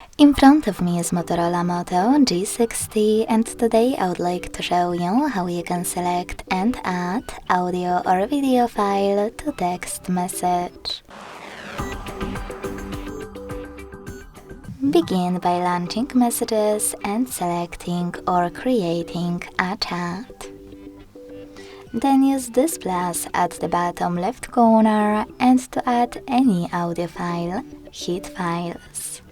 In front of me is Motorola Moto G60, and today I would like to show you how you can select and add audio or video file to text message. Begin by launching messages and selecting or creating a chat. Then use this plus at the bottom left corner, and to add any audio file, hit Files.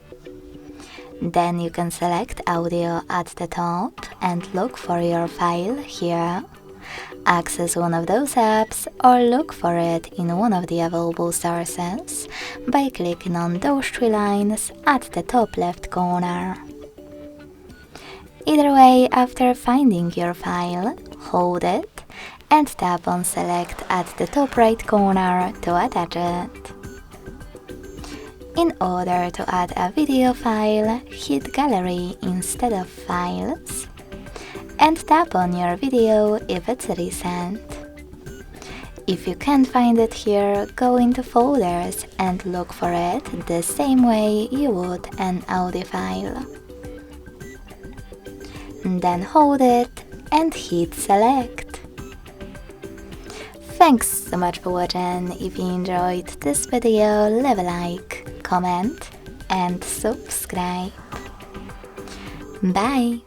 Then you can select audio at the top and look for your file here. Access one of those apps or look for it in one of the available sources by clicking on those three lines at the top left corner. Either way, after finding your file, hold it and tap on Select at the top right corner to attach it. In order to add a video file, hit Gallery instead of Files, and tap on your video if it's recent. If you can't find it here, go into Folders and look for it the same way you would an audio file. Then hold it and hit Select. Thanks so much for watching. If you enjoyed this video, leave a like, comment and subscribe. Bye!